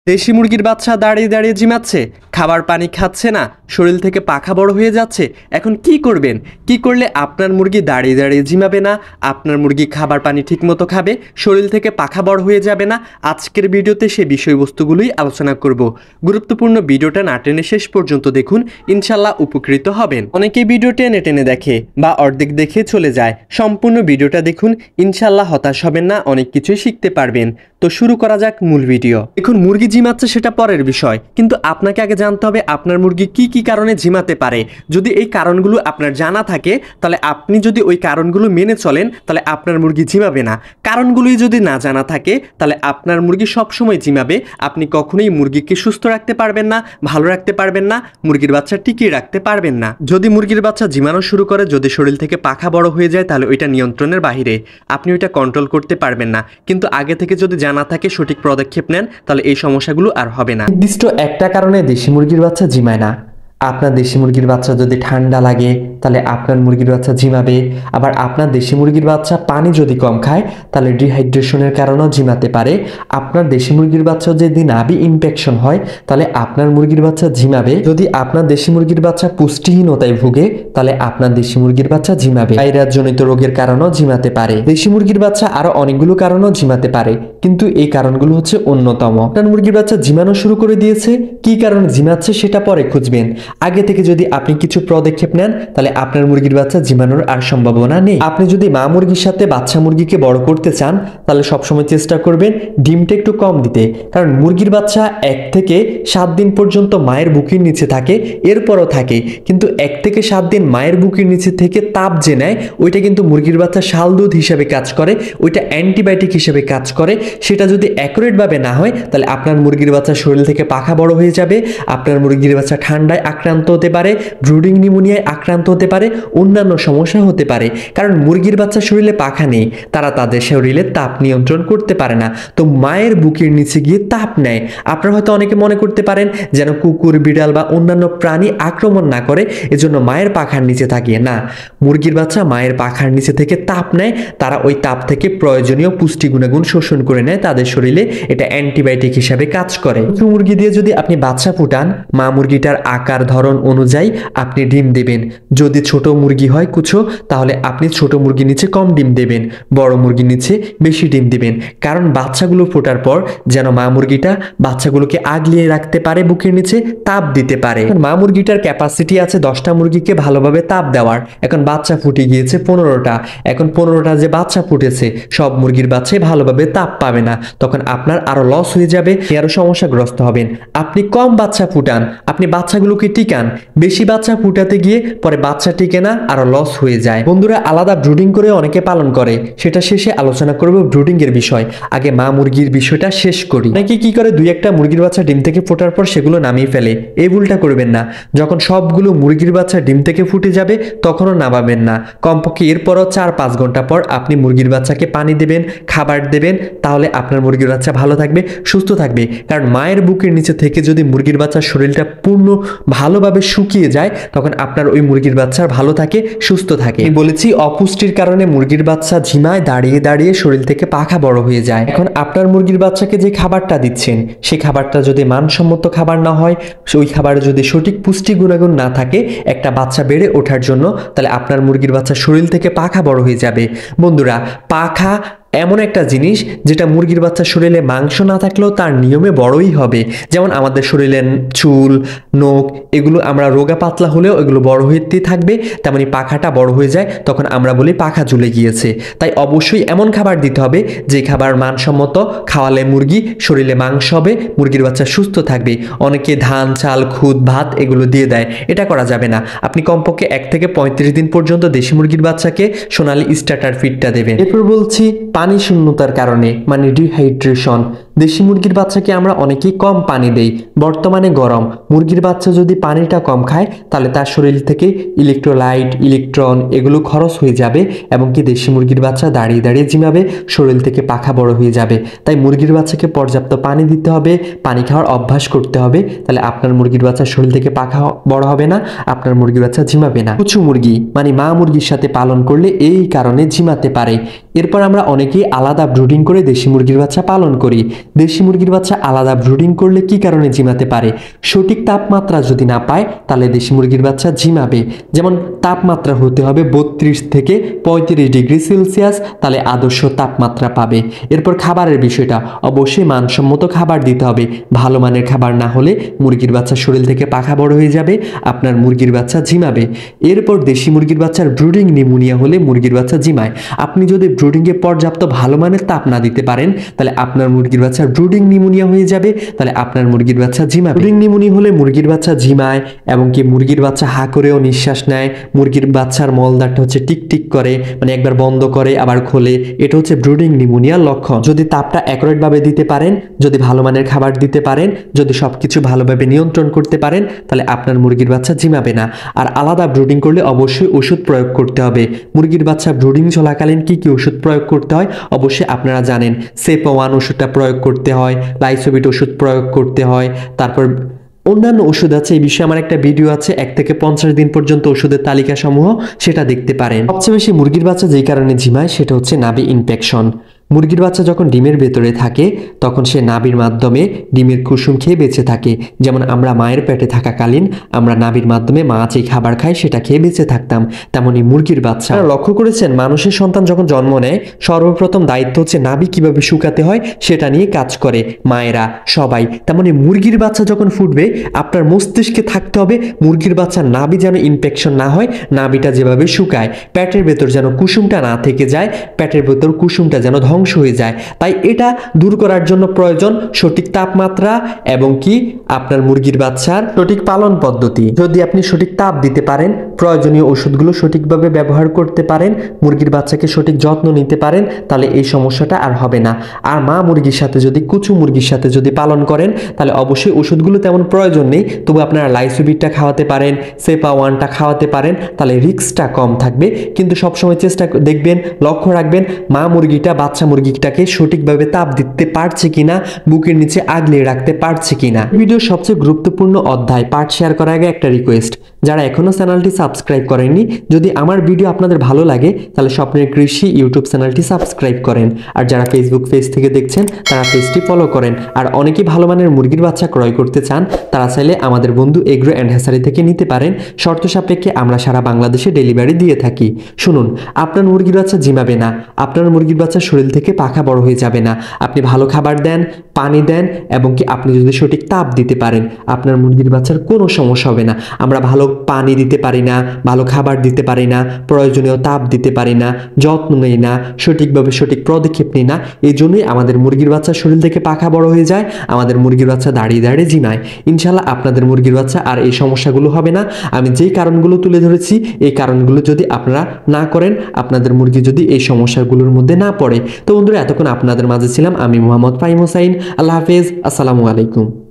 দেশি মুরগির বাচ্চা দাঁড়িয়ে দাঁড়িয়ে ঝিমাচ্ছে, খাবার পানি খাচ্ছে না, শরীর থেকে পাখা বড় হয়ে যাচ্ছে। এখন কি করবেন? কি করলে আপনার মুরগি দাঁড়িয়ে দাঁড়িয়ে ঝিমাবে না, আপনার মুরগি খাবার পানি ঠিকমতো খাবে, শরীর থেকে পাখা বড় হয়ে যাবে না? আজকের ভিডিওতে সে বিষয়বস্তুগুলোই আলোচনা করব। গুরুত্বপূর্ণ ভিডিওটা না টেনে শেষ পর্যন্ত দেখুন, ইনশাল্লাহ উপকৃত হবেন। অনেকেই ভিডিও টেনে টেনে দেখে বা অর্ধেক দেখে চলে যায়। সম্পূর্ণ ভিডিওটা দেখুন, ইনশাল্লাহ হতাশ হবেন না, অনেক কিছুই শিখতে পারবেন। তো শুরু করা যাক মূল ভিডিও। এখন মুরগি ঝিমাচ্ছে সেটা পরের বিষয়, কিন্তু আপনাকে আগে জানতে হবে আপনার মুরগি কি কি কারণে ঝিমাতে পারে। যদি এই কারণগুলো আপনার জানা থাকে, তাহলে আপনি যদি ওই কারণগুলো মেনে চলেন, তাহলে আপনার মুরগি ঝিমাবে না। কারণগুলোই যদি না জানা থাকে, তাহলে আপনার মুরগি সবসময় ঝিমাবে। আপনি কখনোই মুরগিকে সুস্থ রাখতে পারবেন না, ভালো রাখতে পারবেন না, মুরগির বাচ্চা টিকিয়ে রাখতে পারবেন না। যদি মুরগির বাচ্চা ঝিমানো শুরু করে, যদি শরীর থেকে পাখা বড় হয়ে যায়, তাহলে ওইটা নিয়ন্ত্রণের বাহিরে, আপনি ওইটা কন্ট্রোল করতে পারবেন না। কিন্তু আগে থেকে যদি জানা থাকে, সঠিক পদক্ষেপ নেন, তাহলে এই সমস্যাগুলো আর হবে না। নির্দিষ্ট একটা কারণে দেশি মুরগির বাচ্চা ঝিমায় না। আপনার দেশি মুরগির বাচ্চা যদি ঠান্ডা লাগে, তাহলে আপনার মুরগির বাচ্চা ঝিমাবে। আবার আপনার দেশি মুরগির বাচ্চা পানি যদি কম খায়, তাহলে ডিহাইড্রেশনের কারণেও ঝিমাতে পারে। আপনার দেশি মুরগির বাচ্চা যদি নাভি ইনফেকশন হয়, তাহলে আপনার মুরগির বাচ্চা ঝিমাবে। যদি আপনার দেশি মুরগির বাচ্চা পুষ্টিহীনতায় ভুগে, তাহলে আপনার দেশি মুরগির বাচ্চা ঝিমাবে। ভাইরাসজনিত রোগের কারণেও ঝিমাতে পারে। দেশি মুরগির বাচ্চা আরো অনেকগুলো কারণেও ঝিমাতে পারে, কিন্তু এই কারণগুলো হচ্ছে অন্যতম। আপনার মুরগির বাচ্চা ঝিমানো শুরু করে দিয়েছে, কি কারণে ঝিমাচ্ছে সেটা পরে খুঁজবেন। আগে থেকে যদি আপনি কিছু পদক্ষেপ নেন, তাহলে আপনার মুরগির বাচ্চা ঝিমানোর আর সম্ভাবনা নেই। আপনি যদি মা মুরগির সাথে বাচ্চা মুরগিকে বড় করতে চান, তাহলে সবসময় চেষ্টা করবেন ডিমটা একটু কম দিতে। কারণ মুরগির বাচ্চা 1 থেকে 7 দিন পর্যন্ত মায়ের বুকের নিচে থাকে, এরপরও থাকে। কিন্তু 1 থেকে 7 দিন মায়ের বুকের নিচে থেকে তাপ যে নেয়, ওইটা কিন্তু মুরগির বাচ্চা শাল দুধ হিসাবে কাজ করে, ওইটা অ্যান্টিবায়োটিক হিসেবে কাজ করে। সেটা যদি অ্যাকুরেটভাবে না হয়, তাহলে আপনার মুরগির বাচ্চা শরীর থেকে পাখা বড় হয়ে যাবে। আপনার মুরগির বাচ্চা ঠান্ডায় আক্রান্ত হতে পারে, ব্রুডিং নিউমোনিয়ায় আক্রান্ত হতে পারে, অন্যান্য সমস্যা হতে পারে। কারণ মুরগির বাচ্চা শরীরে পাখা নেই, তারা তাদের শরীরে তাপ নিয়ন্ত্রণ করতে পারে না, তো মায়ের বুকের নিচে গিয়ে তাপ নেয়। আপনারা হয়তো অনেকে মনে করতে পারেন যেন কুকুর, বিড়াল বা অন্যান্য প্রাণী আক্রমণ না করে, এজন্য মায়ের পাখার নিচে থাকে না। মুরগির বাচ্চা মায়ের পাখার নিচে থেকে তাপ নেয়, তারা ওই তাপ থেকে প্রয়োজনীয় পুষ্টি গুণাগুণ শোষণ করে নেয় তাদের শরীরে, এটা অ্যান্টিবায়োটিক হিসাবে কাজ করে। মুরগি দিয়ে যদি আপনি বাচ্চা ফুটান, মা মুরগিটার আকার ধরন অনুযায়ী আপনি ডিম দেবেন। যদি ছোট মুরগি হয় কুচো, তাহলে আপনি ছোট মুরগির নিচে কম ডিম দেবেন, বড় মুরগির নিচে বেশি ডিম দিবেন। কারণ বাচ্চাগুলো ফোটার পর যেন মা মুরগিটা বাচ্চাগুলোকে আগলিয়ে রাখতে পারে, বুকের নিচে তাপ দিতে পারে। মা মুরগিটার ক্যাপাসিটি আছে 10টা মুরগিকে ভালোভাবে তাপ দেওয়ার। এখন বাচ্চা ফুটে গিয়েছে 15টা। এখন 15টা যে বাচ্চা ফুটেছে, সব মুরগির বাচ্চাই ভালোভাবে তাপ পাবে না, তখন আপনার আরো লস হয়ে যাবে, আরো সমস্যাগ্রস্ত হবেন। আপনি কম বাচ্চা ফুটান, আপনি বাচ্চাগুলোকে টিকান। বেশি বাচ্চা ফুটাতে গিয়ে পরে বাচ্চা টিকে না, আরো লস হয়ে যায়। বন্ধুরা, আলাদা ব্রুডিং করে অনেকে পালন করে, সেটা শেষে আলোচনা করব ব্রুডিং এর বিষয়। আগে মা মুরগির বিষয়টা শেষ করি। অনেকে কি করে, 2-1টা মুরগির বাচ্চা ডিম থেকে ফোটার পর সেগুলো নামিয়ে ফেলে। এই ভুলটা করবেন না। যখন সবগুলো মুরগির বাচ্চা ডিম থেকে ফুটে যাবে, তখনও নামাবেন না। কমপক্ষে এরপরও 4-5 ঘন্টা পর আপনি মুরগির বাচ্চাকে পানি দেবেন, খাবার দেবেন, তাহলে আপনার মুরগির বাচ্চা ভালো থাকবে, সুস্থ থাকবে। কারণ মায়ের বুকের নিচে থেকে যদি মুরগির বাচ্চার শরীরটা পূর্ণ ভালোভাবে শুকিয়ে যায়, তখন আপনার ওই মুরগির বাচ্চা ভালো থাকে, সুস্থ থাকে। আমি বলেছি অপুষ্টির কারণে মুরগির বাচ্চা ঝিমায়, দাঁড়িয়ে দাঁড়িয়ে শরীর থেকে পাখা বড় হয়ে যায়। এখন আপনার মুরগির বাচ্চাকে যে খাবারটা দিচ্ছেন, সেই খাবারটা যদি মানসম্মত খাবার না হয়, ওই খাবারে যদি সঠিক পুষ্টি গুণাগুণ না থাকে একটা বাচ্চা বেড়ে ওঠার জন্য, তাহলে আপনার মুরগির বাচ্চা শরীর থেকে পাখা বড় হয়ে যাবে। বন্ধুরা, পাখা এমন একটা জিনিস যেটা মুরগির বাচ্চার শরীরে মাংস না থাকলেও তার নিয়মে বড়ই হবে। যেমন আমাদের শরীরে চুল, নখ, এগুলো আমরা রোগা পাতলা হলেও এগুলো বড় হইতে থাকবে, তেমনি পাখাটা বড় হয়ে যায়, তখন আমরা বলি পাখা ঝুলে গিয়েছে। তাই অবশ্যই এমন খাবার দিতে হবে যে খাবার মানসম্মত খাওয়ালে মুরগি শরীরে মাংস হবে, মুরগির বাচ্চা সুস্থ থাকবে। অনেকে ধান, চাল, খুদ, ভাত এগুলো দিয়ে দেয়, এটা করা যাবে না। আপনি কমপক্ষে 1 থেকে 35 দিন পর্যন্ত দেশি মুরগির বাচ্চাকে সোনালী স্টার্টার ফিডটা দেবেন। এরপর বলছি পানি শূন্যতার কারণে, মানে ডিহাইড্রেশন। দেশি মুরগির বাচ্চাকে আমরা অনেকেই কম পানি দেই। বর্তমানে গরম, মুরগির বাচ্চা যদি পানিটা কম খায়, তাহলে তার শরীর থেকে ইলেকট্রোলাইট, ইলেকট্রন এগুলো খরচ হয়ে যাবে, এবং কি দেশি মুরগির বাচ্চা দাঁড়িয়ে দাঁড়িয়ে ঝিমাবে, শরীর থেকে পাখা বড় হয়ে যাবে। তাই মুরগির বাচ্চাকে পর্যাপ্ত পানি দিতে হবে, পানি খাওয়ার অভ্যাস করতে হবে, তাহলে আপনার মুরগির বাচ্চার শরীর থেকে পাখা বড় হবে না, আপনার মুরগির বাচ্চা ঝিমাবে না। কুচু মুরগি মানে মা মুরগির সাথে পালন করলে এই কারণে ঝিমাতে পারে। এরপর আমরা অনেকেই আলাদা ব্রুডিং করে দেশি মুরগির বাচ্চা পালন করি। দেশি মুরগির বাচ্চা আলাদা ব্রুডিং করলে কি কারণে ঝিমাতে পারে? সঠিক তাপমাত্রা যদি না পায় তাহলে দেশি মুরগির বাচ্চা ঝিমাবে। যেমন তাপমাত্রা হতে হবে 32 থেকে 35 ডিগ্রি সেলসিয়াস, তাহলে আদর্শ তাপমাত্রা পাবে। এরপর খাবারের বিষয়টা, অবশ্যই মানসম্মত খাবার দিতে হবে। ভালো মানের খাবার না হলে মুরগির বাচ্চার শরীর থেকে পাখা বড় হয়ে যাবে, আপনার মুরগির বাচ্চা ঝিমাবে। এরপর দেশি মুরগির বাচ্চার ব্রুডিং নিউমোনিয়া হলে মুরগির বাচ্চা ঝিমায়। আপনি যদি ব্রুডিংয়ে পর্যাপ্ত ভালো মানের তাপ না দিতে পারেন তাহলে আপনার মুরগির বাচ্চার ব্রুডিং নিউমোনিয়া হয়ে যাবে, তাহলে আপনার মুরগির বাচ্চা ঝিমাবে। ব্রুডিং নিউমোনিয়া হলে মুরগির বাচ্চা ঝিমায় এবং কি মুরগির বাচ্চা হা করেও নিঃশ্বাস নেয়, মুরগির বাচ্চার মলদারটা হচ্ছে টিকটিক করে, মানে একবার বন্ধ করে আবার খোলে, এটা হচ্ছে ব্রুডিং নিউমোনিয়ার লক্ষণ। যদি তাপটা অ্যাকুরেট ভাবে দিতে পারেন, যদি ভালো মানের খাবার দিতে পারেন, যদি সবকিছু ভালোভাবে নিয়ন্ত্রণ করতে পারেন তাহলে আপনার মুরগির বাচ্চা ঝিমাবে না। আর আলাদা ব্রুডিং করলে অবশ্যই ওষুধ প্রয়োগ করতে হবে। মুরগির বাচ্চা ব্রুডিং চলাকালীন কি কি ওষুধ প্রয়োগ করতে হয় অবশ্যই আপনারা জানেন। সেপোয়ান ওষুধটা প্রয়োগ করতে হয়, লাইসোবিট ওষুধ প্রয়োগ করতে হয়, তারপর অন্যান্য ওষুধ আছে। এই বিষয়ে আমার একটা ভিডিও আছে, 1 থেকে 50 দিন পর্যন্ত ওষুধের তালিকা সমূহ, সেটা দেখতে পারেন। সবচেয়ে বেশি মুরগির বাচ্চা যেই কারণে ঝিমায় সেটা হচ্ছে নাভি ইনফেকশন। মুরগির বাচ্চা যখন ডিমের ভেতরে থাকে তখন সে নাভির মাধ্যমে ডিমের কুসুম খেয়ে বেঁচে থাকে। যেমন আমরা মায়ের পেটে থাকাকালীন আমরা নাভির মাধ্যমে মা যে খাবার খায় সেটা খেয়ে বেঁচে থাকতাম, তেমনি মুরগির বাচ্চা। লক্ষ্য করেছেন মানুষের সন্তান যখন জন্ম নেয় সর্বপ্রথম দায়িত্ব হচ্ছে নাভি কিভাবে শুকাতে হয় সেটা নিয়ে কাজ করে মায়েরা সবাই। তেমনি মুরগির বাচ্চা যখন ফুটবে আপনার মস্তিষ্কে থাকতে হবে মুরগির বাচ্চার নাভি যেন ইনফেকশন না হয়, নাভিটা যেভাবে শুকায়, পেটের ভেতর যেন কুসুমটা না থেকে যায়, পেটের ভেতর কুসুমটা যেন ধ্বংস হয়ে যায়। তাই এটা দূর করার জন্য প্রয়োজন সঠিক তাপমাত্রা এবং কি আপনার মুরগির বাচ্চার সঠিক পালন পদ্ধতি। যদি আপনি সঠিক তাপ দিতে পারেন, প্রয়োজনীয় ওষুধগুলো সঠিকভাবে ব্যবহার করতে পারেন, মুরগির বাচ্চাকে সঠিক যত্ন নিতে পারেন, তাহলে এই সমস্যাটা আর হবে না। আর মা মুরগির সাথে যদি কুচু মুরগির সাথে যদি পালন করেন তাহলে অবশ্যই ওষুধগুলো তেমন প্রয়োজন নেই, তবু আপনারা লাইসোবিটটা খাওয়াতে পারেন, সেপাওয়ানটা খাওয়াতে পারেন, তাহলে রিস্কটা কম থাকবে। কিন্তু সবসময় চেষ্টা দেখবেন, লক্ষ্য রাখবেন মা মুরগিটা বাচ্চা মুরগিটাকে সঠিকভাবে তাপ দিতে পারছে কিনা, বুকের নিচে আগলে রাখতে পারছে কিনা। ভিডিওর সবচেয়ে গুরুত্বপূর্ণ অধ্যায় পার্ট শেয়ার করার আগে একটা রিকোয়েস্ট, যারা এখনো চ্যানেলটি সাবস্ক্রাইব করেননি, যদি আমার ভিডিও আপনাদের ভালো লাগে তাহলে স্বপ্নের কৃষি ইউটিউব চ্যানেলটি সাবস্ক্রাইব করেন। আর যারা ফেসবুক পেজ থেকে দেখছেন তারা পেজটি ফলো করেন। আর অনেকেই ভালো মানের মুরগির বাচ্চা ক্রয় করতে চান, তারা চাইলে আমাদের বন্ধু এগ্রো অ্যান্ড হ্যাচারি থেকে নিতে পারেন। শর্ত সাপেক্ষে আমরা সারা বাংলাদেশে ডেলিভারি দিয়ে থাকি। শুনুন, আপনার মুরগির বাচ্চা ঝিমাবে না, আপনার মুরগির বাচ্চা শরীর থেকে পাখা বড় হয়ে যাবে না। আপনি ভালো খাবার দেন, পানি দেন এবং কি আপনি যদি সঠিক তাপ দিতে পারেন আপনার মুরগির বাচ্চার কোনো সমস্যা হবে না। আমরা ভালো পানি দিতে পারি না, ভালো খাবার দিতে পারি না, প্রয়োজনীয় তাপ দিতে পারি না, যত্ন নেই না, সঠিকভাবে সঠিক পদক্ষেপ নিই না, এই জন্যই আমাদের মুরগির বাচ্চা শরীর থেকে পাখা বড় হয়ে যায়, আমাদের মুরগির বাচ্চা দাঁড়িয়ে দাঁড়িয়ে ঝিমায়। ইনশাল্লাহ আপনাদের মুরগির বাচ্চা আর এই সমস্যাগুলো হবে না। আমি যেই কারণগুলো তুলে ধরেছি এই কারণগুলো যদি আপনারা না করেন, আপনাদের মুরগি যদি এই সমস্যাগুলোর মধ্যে না পড়ে। তো বন্ধুরা, এতক্ষণ আপনাদের মাঝে ছিলাম আমি মোহাম্মদ ফাহিম হোসাইন। আল্লাহ হাফেজ, আসসালামু আলাইকুম।